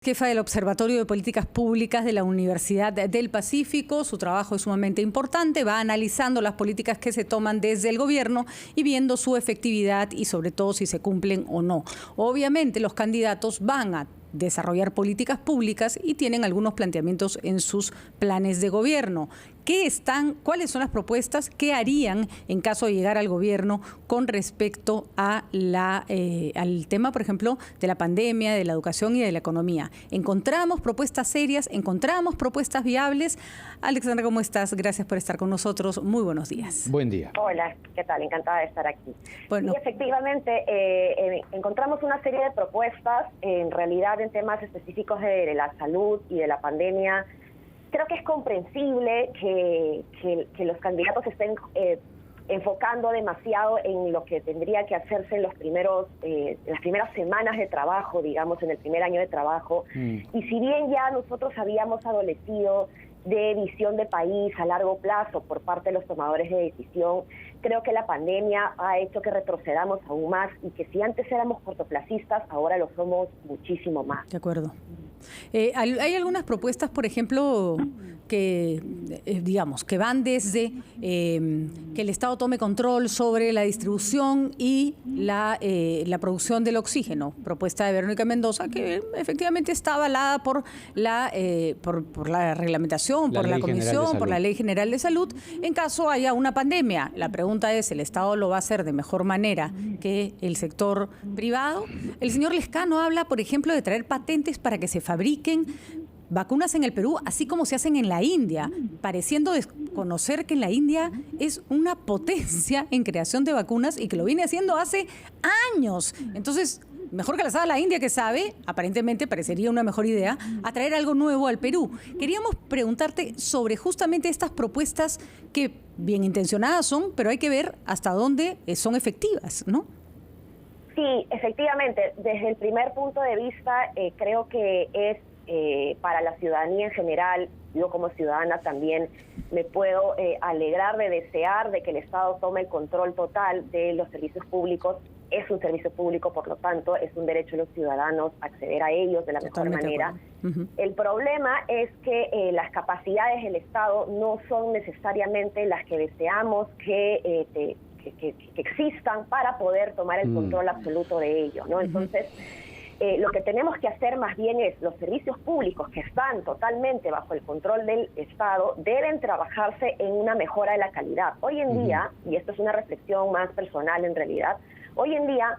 Jefa del Observatorio de Políticas Públicas de la Universidad del Pacífico. Su trabajo es sumamente importante, va analizando las políticas que se toman desde el gobierno y viendo su efectividad y sobre todo si se cumplen o no. Obviamente los candidatos van a desarrollar políticas públicas y tienen algunos planteamientos en sus planes de gobierno. ¿Cuáles son las propuestas? ¿Qué harían en caso de llegar al gobierno con respecto a al tema, por ejemplo, de la pandemia, de la educación y de la economía? ¿Encontramos propuestas serias? ¿Encontramos propuestas viables? Alexandra, ¿cómo estás? Gracias por estar con nosotros. Muy buenos días. Buen día. Hola, ¿qué tal? Encantada de estar aquí. Bueno, y efectivamente, encontramos una serie de propuestas, en realidad en temas específicos de la salud y de la pandemia. Creo que es comprensible que los candidatos estén enfocando demasiado en lo que tendría que hacerse en las primeras semanas de trabajo, digamos, en el primer año de trabajo. Y si bien ya nosotros habíamos adolecido de visión de país a largo plazo por parte de los tomadores de decisión, creo que la pandemia ha hecho que retrocedamos aún más y que si antes éramos cortoplacistas, ahora lo somos muchísimo más. De acuerdo. Hay algunas propuestas, por ejemplo, que digamos que van desde que el Estado tome control sobre la distribución y la producción del oxígeno, propuesta de Verónica Mendoza, que efectivamente está avalada por la reglamentación, por la Comisión, por la Ley General de Salud, en caso haya una pandemia. La pregunta es, ¿el Estado lo va a hacer de mejor manera que el sector privado? El señor Lescano habla, por ejemplo, de traer patentes para que se fabriquen vacunas en el Perú, así como se hacen en la India, pareciendo desconocer que en la India es una potencia en creación de vacunas y que lo viene haciendo hace años. Entonces, mejor que las haga la India, que sabe, aparentemente parecería una mejor idea, atraer algo nuevo al Perú. Queríamos preguntarte sobre justamente estas propuestas que bien intencionadas son, pero hay que ver hasta dónde son efectivas, ¿no? Sí, efectivamente. Desde el primer punto de vista, creo que es para la ciudadanía en general, yo como ciudadana también me puedo alegrar de desear de que el Estado tome el control total de los servicios públicos. Es un servicio público, por lo tanto, es un derecho de los ciudadanos acceder a ellos de la mejor manera. El problema es que las capacidades del Estado no son necesariamente las que deseamos que existan para poder tomar el control absoluto de ello, ¿no? Entonces, lo que tenemos que hacer más bien es los servicios públicos que están totalmente bajo el control del Estado deben trabajarse en una mejora de la calidad. Hoy en día, y esto es una reflexión más personal en realidad, hoy en día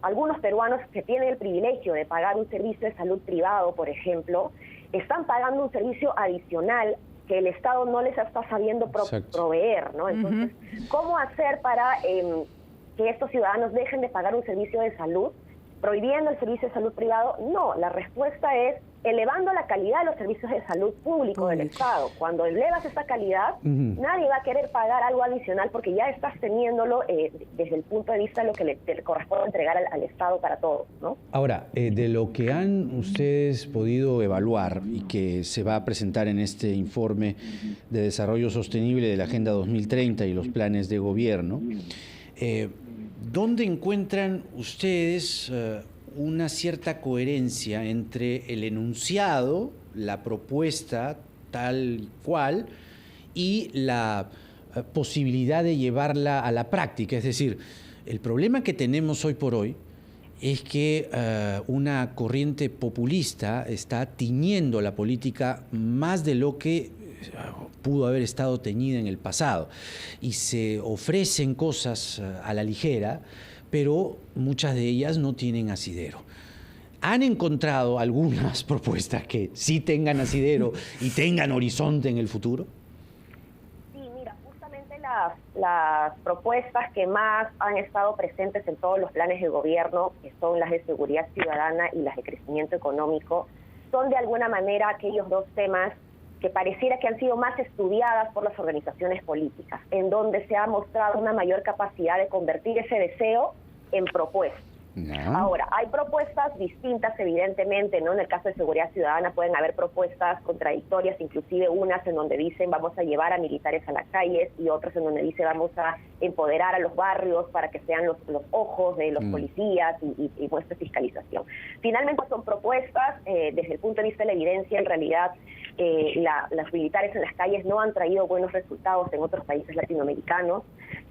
algunos peruanos que tienen el privilegio de pagar un servicio de salud privado, por ejemplo, están pagando un servicio adicional que el Estado no les está sabiendo proveer, ¿no? Entonces, ¿cómo hacer para que estos ciudadanos dejen de pagar un servicio de salud? ¿Prohibiendo el servicio de salud privado? No, la respuesta es elevando la calidad de los servicios de salud público del Estado. Cuando elevas esa calidad, nadie va a querer pagar algo adicional porque ya estás teniéndolo desde el punto de vista de lo que le corresponde entregar al Estado para todos, ¿no? Ahora, de lo que han ustedes podido evaluar y que se va a presentar en este informe de desarrollo sostenible de la Agenda 2030 y los planes de gobierno, ¿dónde encuentran ustedes una cierta coherencia entre el enunciado, la propuesta tal cual, y la posibilidad de llevarla a la práctica? Es decir, el problema que tenemos hoy por hoy es que una corriente populista está tiñendo la política más de lo que pudo haber estado teñida en el pasado, y se ofrecen cosas a la ligera, pero muchas de ellas no tienen asidero. ¿Han encontrado algunas propuestas que sí tengan asidero y tengan horizonte en el futuro? Sí, mira, justamente las propuestas que más han estado presentes en todos los planes de gobierno, que son las de seguridad ciudadana y las de crecimiento económico, son de alguna manera aquellos dos temas que pareciera que han sido más estudiadas por las organizaciones políticas, en donde se ha mostrado una mayor capacidad de convertir ese deseo en propuestas. Ya. Ahora, hay propuestas distintas, evidentemente, ¿no? En el caso de seguridad ciudadana pueden haber propuestas contradictorias, inclusive unas en donde dicen vamos a llevar a militares a las calles y otras en donde dice vamos a empoderar a los barrios para que sean los ojos de los policías y muestre fiscalización. Finalmente son propuestas, desde el punto de vista de la evidencia, en realidad los militares en las calles no han traído buenos resultados en otros países latinoamericanos.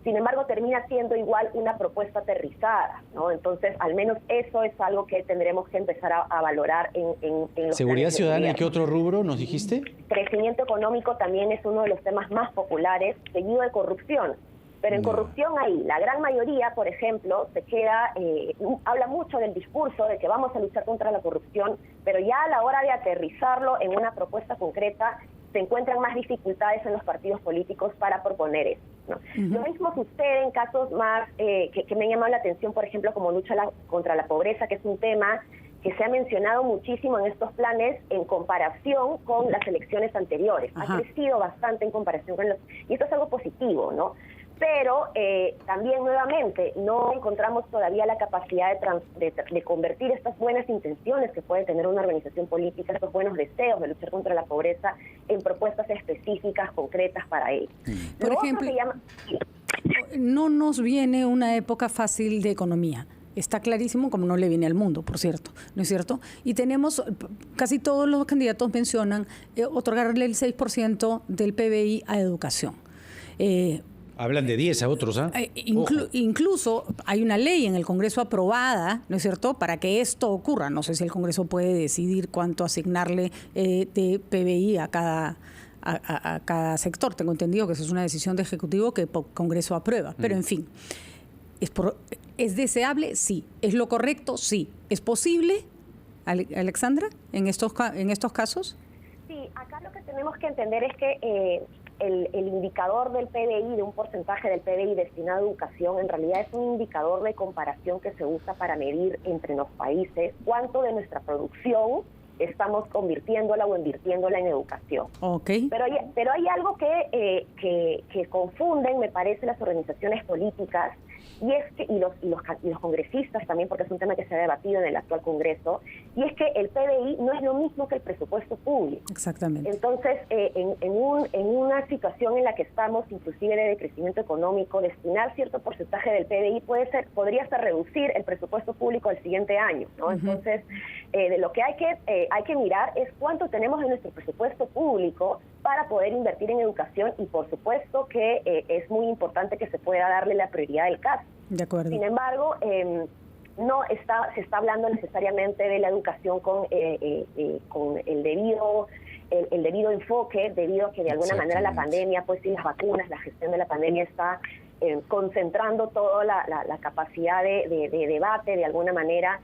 Sin embargo, termina siendo igual una propuesta aterrizada, ¿no? Entonces, al menos eso es algo que tendremos que empezar a valorar en los ¿Seguridad ciudadana y qué gobierno. otro rubro nos dijiste? Crecimiento económico también es uno de los temas más populares, seguido de corrupción. Pero en corrupción ahí, la gran mayoría, por ejemplo, se queda, habla mucho del discurso de que vamos a luchar contra la corrupción, pero ya a la hora de aterrizarlo en una propuesta concreta, se encuentran más dificultades en los partidos políticos para proponer eso, ¿no? Lo mismo sucede en casos más que me han llamado la atención, por ejemplo, como lucha contra la pobreza, que es un tema que se ha mencionado muchísimo en estos planes en comparación con las elecciones anteriores. Ajá. Ha crecido bastante en comparación con y esto es algo positivo, ¿no? Pero también nuevamente no encontramos todavía la capacidad de convertir estas buenas intenciones que puede tener una organización política, estos buenos deseos de luchar contra la pobreza, en propuestas específicas, concretas para ello. Por ejemplo, no nos viene una época fácil de economía. Está clarísimo, como no le viene al mundo, por cierto, ¿no es cierto? Y tenemos, casi todos los candidatos mencionan otorgarle el 6% del PBI a educación. Hablan de 10 a otros, ¿ah? Incluso hay una ley en el Congreso aprobada, ¿no es cierto?, para que esto ocurra. No sé si el Congreso puede decidir cuánto asignarle de PBI a cada sector. Tengo entendido que eso es una decisión de Ejecutivo que el Congreso aprueba. Pero, en fin, ¿es deseable? Sí. ¿Es lo correcto? Sí. ¿Es posible, Alexandra, en estos casos? Sí, acá lo que tenemos que entender es que el indicador del PBI, de un porcentaje del PBI destinado a educación, en realidad es un indicador de comparación que se usa para medir entre los países cuánto de nuestra producción estamos convirtiéndola o invirtiéndola en educación. Okay. Pero hay algo que confunden, me parece, las organizaciones políticas, y es que y los congresistas también, porque es un tema que se ha debatido en el actual Congreso, y es que el PBI no es lo mismo que el presupuesto público. Exactamente. Entonces, en una situación en la que estamos, inclusive de crecimiento económico, destinar cierto porcentaje del PBI podría hasta reducir el presupuesto público al siguiente año, ¿no? Entonces, de lo que hay que mirar es cuánto tenemos en nuestro presupuesto público para poder invertir en educación, y por supuesto que es muy importante que se pueda darle la prioridad del caso. De acuerdo. Sin embargo, se está hablando necesariamente de la educación con el debido enfoque, debido a que de alguna manera la pandemia, pues sin las vacunas, la gestión de la pandemia está concentrando toda la capacidad de debate de alguna manera.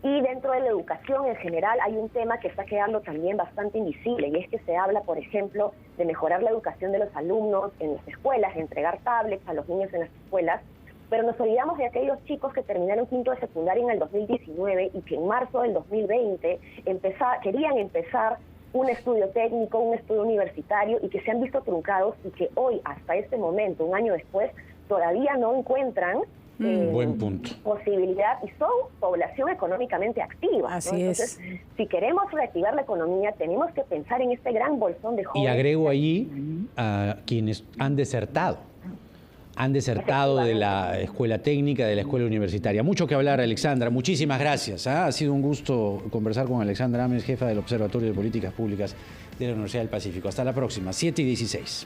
Y dentro de la educación en general hay un tema que está quedando también bastante invisible, y es que se habla, por ejemplo, de mejorar la educación de los alumnos en las escuelas, de entregar tablets a los niños en las escuelas, pero nos olvidamos de aquellos chicos que terminaron quinto de secundaria en el 2019 y que en marzo del 2020 querían empezar un estudio técnico, un estudio universitario, y que se han visto truncados, y que hoy, hasta este momento, un año después, todavía no encuentran buen punto. Posibilidad, y son población económicamente activa. Así, ¿no? Entonces, si queremos reactivar la economía, tenemos que pensar en este gran bolsón de jóvenes. Y agrego allí a quienes han desertado de la escuela técnica, de la escuela universitaria. Mucho que hablar, Alexandra. Muchísimas gracias. Ha sido un gusto conversar con Alexandra Ames, jefa del Observatorio de Políticas Públicas de la Universidad del Pacífico. Hasta la próxima, 7:16.